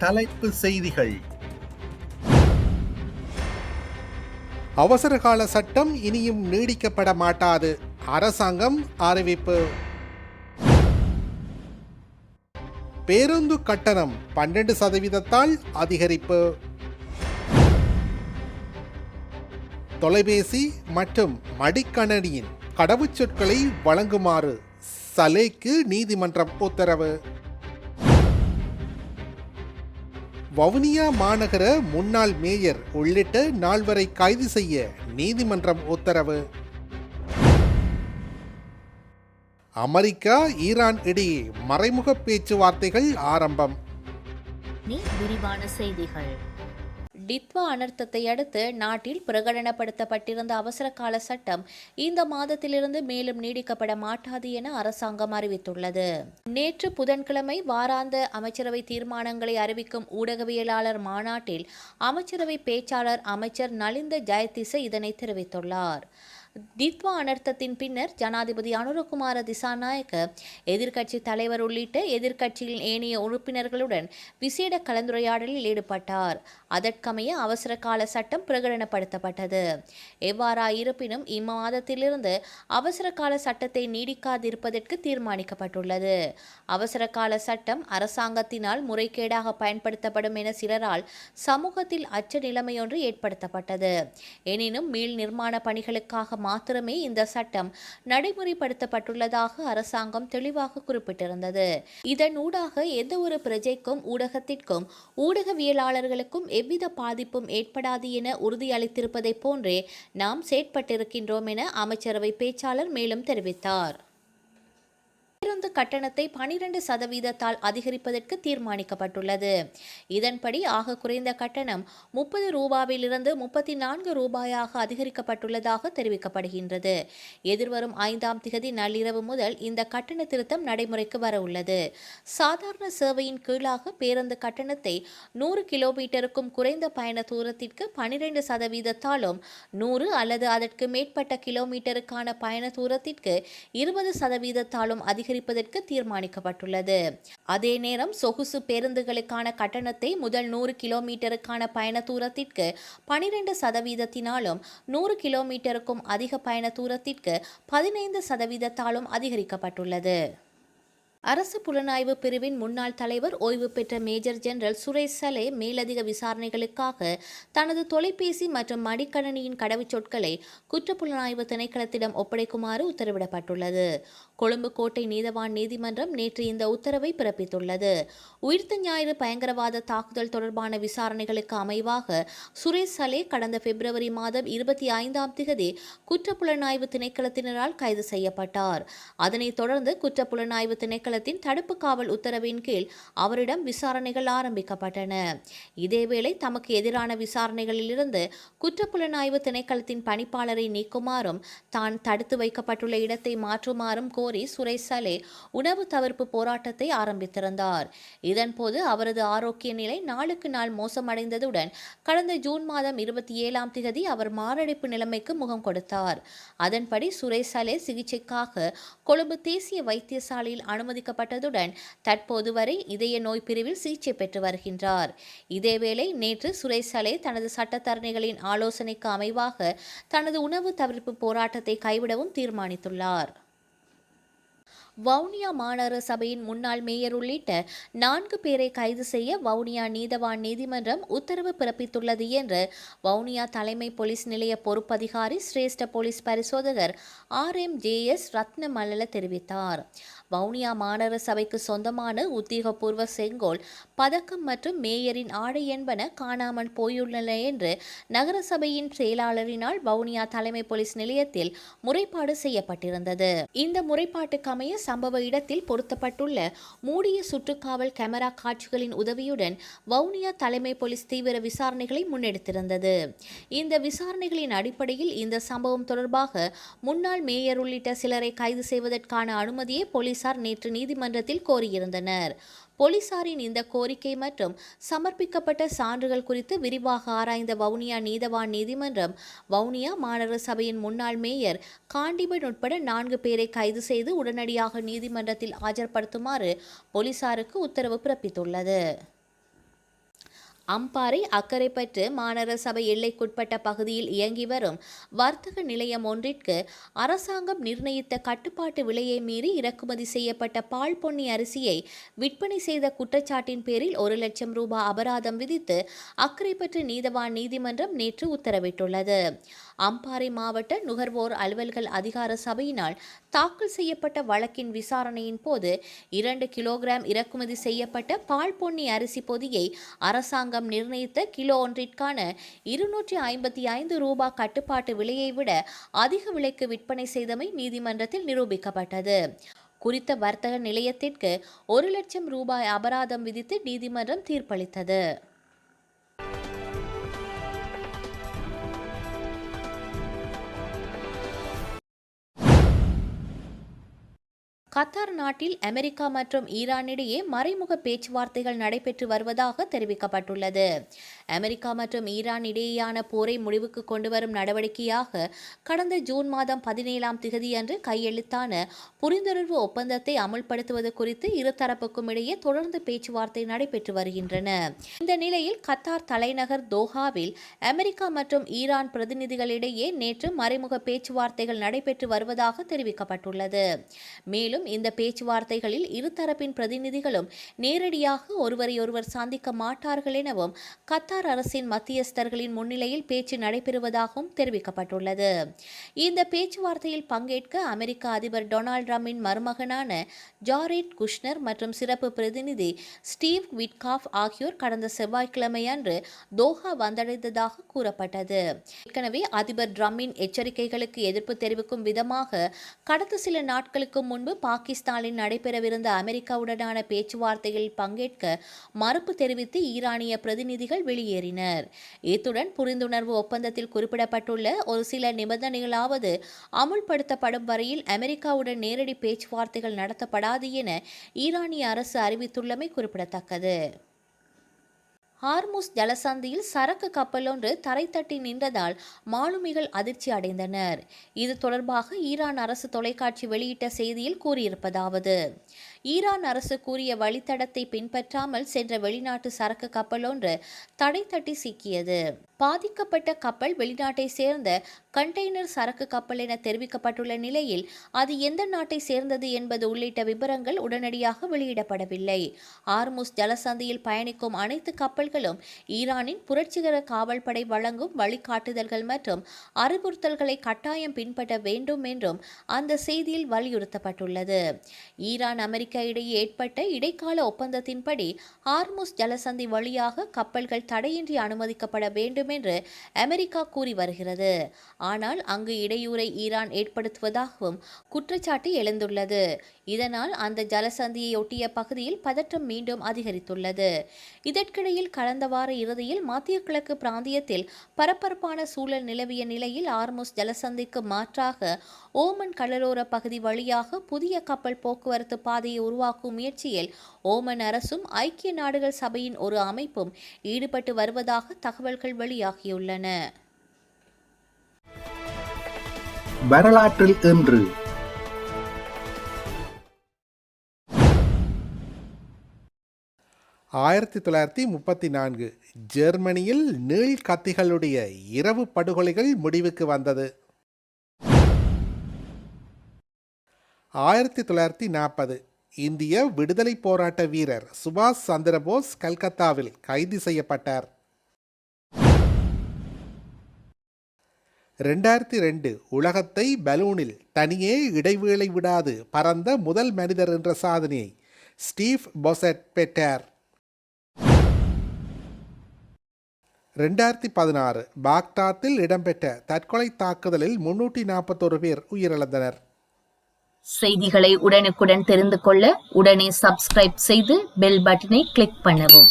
தலைப்பு செய்திகள். அவசரகால சட்டம் இனியும் நீடிக்கப்பட மாட்டாது, அரசாங்கம் அறிவிப்பு. பேருந்து கட்டணம் 12% அதிகரிப்பு. தொலைபேசி மற்றும் மடிக்கணினியின் கடவுச்சொற்களை வழங்குமாறு சலேக்கு நீதிமன்றம் உத்தரவு. வவுனியா மாநகர முன்னாள் மேயர் உள்ளிட்ட 4 கைது செய்ய நீதிமன்றம் உத்தரவு. அமெரிக்கா ஈரான் இடையே மறைமுக பேச்சுவார்த்தைகள் ஆரம்பம். விரிவான செய்திகள். டித்வா அனர்த்தத்தை அடுத்து நாட்டில் பிரகடனப்படுத்தப்பட்டிருந்த அவசர கால சட்டம் இந்த மாதத்திலிருந்து மேலும் நீடிக்கப்பட மாட்டாது என அரசாங்கம் அறிவித்துள்ளது. நேற்று புதன்கிழமை வாராந்த அமைச்சரவை தீர்மானங்களை அறிவிக்கும் ஊடகவியலாளர் மாநாட்டில் அமைச்சரவை பேச்சாளர் அமைச்சர் நலிந்த ஜெயதிச இதனை தெரிவித்துள்ளார். டித்வா அனர்த்தத்தின் பின்னர் ஜனாதிபதி அனுரகுமார திசாநாயக்க எதிர்க்கட்சி தலைவர் உள்ளிட்ட எதிர்க்கட்சியின் ஏனைய உறுப்பினர்களுடன் விசேட கலந்துரையாடலில் ஈடுபட்டார். அதற்கமைய அவசர கால சட்டம் பிரகடனப்படுத்தப்பட்டது. எவ்வாறாயிருப்பினும் இம்மாதத்திலிருந்து அவசர கால சட்டத்தை நீடிக்காதிருப்பதற்கு தீர்மானிக்கப்பட்டுள்ளது. அவசர கால சட்டம் அரசாங்கத்தினால் முறைகேடாக பயன்படுத்தப்படும் என சிலரால் சமூகத்தில் அச்ச நிலைமையொன்று ஏற்படுத்தப்பட்டது. எனினும் மீள் நிர்மாண பணிகளுக்காக மாத்திரமே இந்த சட்டம் நடைமுறைப்படுத்தப்பட்டுள்ளதாக அரசாங்கம் தெளிவாக குறிப்பிட்டிருந்தது. இதனூடாக எந்த ஒரு பிரஜைக்கும் ஊடகத்திற்கும் ஊடகவியலாளர்களுக்கும் எவ்வித பாதிப்பும் ஏற்படாது என உறுதியளித்திருப்பதை போன்றே நாம் செயற்பட்டிருக்கின்றோம் என அமைச்சரவை பேச்சாளர் மேலும் தெரிவித்தார். பேருந்து கட்டணத்தை 12% அதிகரிப்பதற்கு தீர்மானிக்கப்பட்டுள்ளது. இதன்படி ஆக குறைந்த கட்டணம் 30 ரூபாயிலிருந்து 34 ரூபாயாக அதிகரிக்கப்பட்டுள்ளதாக தெரிவிக்கப்படுகின்றது. எதிர்வரும் 5ஆம் திகதி நள்ளிரவு முதல் இந்த கட்டண திருத்தம் நடைமுறைக்கு வர உள்ளது. சாதாரண சேவையின் கீழாக பேருந்து கட்டணத்தை 100 கிலோமீட்டருக்கும் குறைந்த பயண தூரத்திற்கு 12%, 100 அல்லது அதற்கு மேற்பட்ட கிலோமீட்டருக்கான பயண தூரத்திற்கு 20% அதிகரிப்பதற்கு தீர்மானிக்கப்பட்டுள்ளது. அதே நேரம் சொகுசு பேருந்துகளுக்கான கட்டணத்தை முதல் 100 கிலோமீட்டருக்கான பயண தூரத்திற்கு 12%, 100 கிலோமீட்டருக்கும் அதிக பயண தூரத்திற்கு 15% அதிகரிக்கப்பட்டுள்ளது. அரசு புலனாய்வு பிரிவின் முன்னாள் தலைவர் ஓய்வு பெற்ற மேஜர் ஜெனரல் சுரேஷ் சலே மேலதிக விசாரணைகளுக்காக தனது தொலைபேசி மற்றும் மடிக்கணினியின் கடவுச்சொற்களை குற்றப்புலனாய்வு திணைக்களத்திடம் ஒப்படைக்குமாறு உத்தரவிடப்பட்டுள்ளது. கொழும்பு கோட்டை நீதவான் நீதிமன்றம் நேற்று இந்த உத்தரவை பிறப்பித்துள்ளது. உயிர்த்த ஞாயிறு பயங்கரவாத தாக்குதல் தொடர்பான விசாரணைகளுக்கு அமைவாக சுரேஷ் சலே கடந்த பிப்ரவரி மாதம் 25ஆம் திகதி குற்றப்புலனாய்வு திணைக்களத்தினரால் கைது செய்யப்பட்டார். அதனைத் தொடர்ந்து குற்றப்புலனாய்வு திணைக்களத்தின் தடுப்பு காவல் உத்தரவின் கீழ் அவரிடம் விசாரணைகள் ஆரம்பிக்கப்பட்டன. இதேவேளை தமக்கு எதிரான விசாரணைகளிலிருந்து குற்றப்புலனாய்வு திணைக்களத்தின் பணிப்பாளரை நீக்குமாறும் தான் தடுத்து வைக்கப்பட்டுள்ள இடத்தை மாற்றுமாறும் கோரி சுரேஷ் சலே உணவு தவிர்ப்பு போராட்டத்தை ஆரம்பித்திருந்தார். இதன்போது அவரது ஆரோக்கிய நிலை நாளுக்கு நாள் மோசமடைந்ததுடன் கடந்த ஜூன் மாதம் 27ஆம் திகதி அவர் மாரடைப்பு நிலைமைக்கு முகம் கொடுத்தார். அதன்படி சுரேஷ் சலே சிகிச்சைக்காக கொழும்பு தேசிய வைத்தியசாலையில் அனுமதிக்கப்பட்டதுடன் தற்போது வரை இதய நோய் பிரிவில் சிகிச்சை பெற்று வருகின்றார். இதேவேளை நேற்று சுரேஷ் சலே தனது சட்டத்தரணிகளின் ஆலோசனைக்கு அமைவாக தனது உணவு தவிர்ப்பு போராட்டத்தை கைவிடவும் தீர்மானித்துள்ளார். வவுனியா மாநகர சபையின் முன்னாள் மேயர் உள்ளிட்ட 4 பேரை கைது செய்ய வவுனியா நீதவான் நீதிமன்றம் உத்தரவு பிறப்பித்துள்ளது என்று வவுனியா தலைமை போலீஸ் நிலைய பொறுப்பதிகாரி சிரேஷ்ட போலீஸ் பரிசோதகர் RMJS ரத்னமல்லல தெரிவித்தார். வவுனியா மாநகர சபைக்கு சொந்தமான உத்தியோகபூர்வ செங்கோல், பதக்கம் மற்றும் மேயரின் ஆடை என்பன காணாமல் போயுள்ளன என்று நகர சபையின் செயலாளரினால் வவுனியா தலைமை போலீஸ் நிலையத்தில் முறைப்பாடு செய்யப்பட்டிருந்தது. இந்த முறைப்பாட்டுக்கமைய சம்பவ இடத்தில் பொருத்தப்பட்டுள்ள மூடிய சுற்றுக்காவல் கேமரா காட்சிகளின் உதவியுடன் வவுனியா தலைமை போலீஸ் தீவிர விசாரணைகளை முன்னெடுத்திருந்தது. இந்த விசாரணைகளின் அடிப்படையில் இந்த சம்பவம் தொடர்பாக முன்னாள் மேயர் உள்ளிட்ட சிலரை கைது செய்வதற்கான அனுமதியை போலீசார் நேற்று நீதிமன்றத்தில் கோரியிருந்தனர். போலீசாரின் இந்த கோரிக்கை மற்றும் சமர்ப்பிக்கப்பட்ட சான்றுகள் குறித்து விரிவாக ஆராய்ந்த வவுனியா நீதவான் நீதிமன்றம் வவுனியா மாநகர சபையின் முன்னாள் மேயர் காண்டிபன் உட்பட 4 பேரை கைது செய்து உடனடியாக நீதிமன்றத்தில் ஆஜர்படுத்துமாறு போலீசாருக்கு உத்தரவு பிறப்பித்துள்ளது. அம்பாறை அக்கரைப்பற்று மாநகர சபை எல்லைக்குட்பட்ட பகுதியில் இயங்கி வரும் வர்த்தக நிலையம் ஒன்றிற்கு அரசாங்கம் நிர்ணயித்த கட்டுப்பாட்டு விலையை மீறி இறக்குமதி செய்யப்பட்ட பால் பொன்னி அரிசியை விற்பனை செய்த குற்றச்சாட்டின் பேரில் 1 லட்சம் ரூபாய் அபராதம் விதித்து அக்கரைப்பற்று நீதவான் நீதிமன்றம் நேற்று உத்தரவிட்டுள்ளது. அம்பாறை மாவட்ட நுகர்வோர் அலுவல்கள் அதிகார சபையினால் தாக்கல் செய்யப்பட்ட வழக்கின் விசாரணையின் போது 2 கிலோகிராம் இறக்குமதி செய்யப்பட்ட பால் பொன்னி அரிசி பொதியை அரசாங்கம் நிர்ணயித்த கிலோ ஒன்றிற்கான 255 ரூபாய் கட்டுப்பாட்டு விலையை விட அதிக விலைக்கு விற்பனை செய்தமை நீதிமன்றத்தில் நிரூபிக்கப்பட்டது. குறித்த வர்த்தக நிலையத்திற்கு 1 லட்சம் ரூபாய் அபராதம் விதித்து நீதிமன்றம் தீர்ப்பளித்தது. கத்தார் நாட்டில் அமெரிக்கா மற்றும் ஈரானிடையே மறைமுக பேச்சுவார்த்தைகள் நடைபெற்று வருவதாக தெரிவிக்கப்பட்டுள்ளது. அமெரிக்கா மற்றும் ஈரான் இடையேயான போரை முடிவுக்கு கொண்டுவரும் நடவடிக்கையாக கடந்த ஜூன் மாதம் 17ஆம் திகதியன்று கையெழுத்தான புரிந்துணர்வு ஒப்பந்தத்தை அமுல்படுத்துவது குறித்து இருதரப்புக்கும் இடையே தொடர்ந்து பேச்சுவார்த்தை நடைபெற்று வருகின்றன. இந்த நிலையில் கத்தார் தலைநகர் தோஹாவில் அமெரிக்கா மற்றும் ஈரான் பிரதிநிதிகளிடையே நேற்று மறைமுக பேச்சுவார்த்தைகள் நடைபெற்று வருவதாக தெரிவிக்கப்பட்டுள்ளது. மேலும் இந்த பேச்சுவார்த்தைகளில் இருதரப்பின் பிரதிநிதிகளும் நேரடியாக ஒருவரையொருவர் சந்திக்க மாட்டார்கள் எனவும் கத்தார் அரசின் மத்தியஸ்தர்களின் முன்னிலையில் பேச்சு நடைபெறுவதாகவும் தெரிவிக்கப்பட்டுள்ளது. இந்த பேச்சுவார்த்தையில் பங்கேற்க அமெரிக்க அதிபர் டொனால்ட் ட்ரம்பின் மருமகனான ஜாரெட் குஷ்னர் மற்றும் சிறப்பு பிரதிநிதி ஸ்டீவ் விட்காஃப் ஆகியோர் கடந்த செவ்வாய்க்கிழமை அன்று தோஹா வந்தடைந்ததாக கூறப்பட்டது. ஏற்கனவே அதிபர் ட்ரம்பின் எச்சரிக்கைகளுக்கு எதிர்ப்பு தெரிவிக்கும் விதமாக கடந்த சில நாட்களுக்கு முன்பு பாகிஸ்தானில் நடைபெறவிருந்த அமெரிக்காவுடனான பேச்சுவார்த்தைகளில் பங்கேற்க மறுப்பு தெரிவித்து ஈரானிய பிரதிநிதிகள் வெளியேறினர். இத்துடன் புரிந்துணர்வு ஒப்பந்தத்தில் குறிப்பிடப்பட்டுள்ள ஒரு சில நிபந்தனைகளாவது அமுல்படுத்தப்படும் வரையில் அமெரிக்காவுடன் நேரடி பேச்சுவார்த்தைகள் நடத்தப்படாது என ஈரானிய அரசு அறிவித்துள்ளமை குறிப்பிடத்தக்கது. ஹார்முஸ் ஜலசந்தியில் சரக்கு கப்பல் ஒன்று தரை தட்டி நின்றதால் மாலுமிகள் அதிர்ச்சி அடைந்தனர். இது தொடர்பாக ஈரான் அரசு தொலைக்காட்சி வெளியிட்ட செய்தியில் கூறியிருப்பதாவது: ஈரான் அரசு கூறிய வழித்தடத்தை பின்பற்றாமல் சென்ற வெளிநாட்டு சரக்கு கப்பல் ஒன்று தடை தட்டி சிக்கியது. பாதிக்கப்பட்ட கப்பல் வெளிநாட்டை சேர்ந்த கண்டெய்னர் சரக்கு கப்பல் என தெரிவிக்கப்பட்டுள்ள நிலையில் அது எந்த நாட்டை சேர்ந்தது என்பது உள்ளிட்ட விவரங்கள் உடனடியாக வெளியிடப்படவில்லை. ஹார்முஸ் ஜலசந்தியில் பயணிக்கும் அனைத்து கப்பல்களும் ஈரானின் புரட்சிகர காவல் படை வழங்கும் வழிகாட்டுதல்கள் மற்றும் அறிவுறுத்தல்களை கட்டாயம் பின்பற்ற வேண்டும் என்றும் அந்த செய்தியில் வலியுறுத்தப்பட்டுள்ளது. ஈரான் அமெரிக்கா இடையே ஏற்பட்ட இடைக்கால ஒப்பந்தத்தின்படி ஹார்முஸ் ஜலசந்தி வழியாக கப்பல்கள் தடையின்றி அனுமதிக்கப்பட வேண்டும் என்று அமெரிக்கா கூறி வருகிறது. ஆனால் அங்கு இடையூறை ஈரான் ஏற்படுத்துவதாகவும் குற்றச்சாட்டு எழுந்துள்ளது. இதனால் அந்த ஜலசந்தியை ஒட்டிய பகுதியில் பதற்றம் மீண்டும் அதிகரித்துள்ளது. இதற்கிடையில் கடந்த வார இறுதியில் மத்திய கிழக்கு பிராந்தியத்தில் பரபரப்பான சூழல் நிலவிய நிலையில் ஹார்முஸ் ஜலசந்திக்கு மாற்றாக ஓமன் கடலோர பகுதி வழியாக புதிய கப்பல் போக்குவரத்து பாதையை உருவாக்கும் முயற்சியில் ஓமன் அரசும் ஐக்கிய நாடுகள் சபையின் ஒரு அமைப்பும் ஈடுபட்டு வருவதாக தகவல்கள் வெளியாகியுள்ளன. வரலாற்றில் இன்று 1934 ஜெர்மனியில் நீள் கத்திகளுடைய இரவு படுகொலைகள் முடிவுக்கு வந்தது. 1940 இந்திய விடுதலை போராட்ட வீரர் சுபாஷ் சந்திரபோஸ் கல்கத்தாவில் கைது செய்யப்பட்டார். 2002 உலகத்தை பலூனில் தனியே இடைவேளை விடாது பறந்த முதல் மனிதர் என்ற சாதனையை ஸ்டீவ் பொசெட் பெற்றார். 2016 பாக்தாத்தில் இடம்பெற்ற தற்கொலை தாக்குதலில் 341 பேர் உயிரிழந்தனர். செய்திகளை உடனுக்குடன் தெரிந்து கொள்ள உடனே சப்ஸ்கிரைப் செய்து பெல் பட்டனை கிளிக் பண்ணவும்.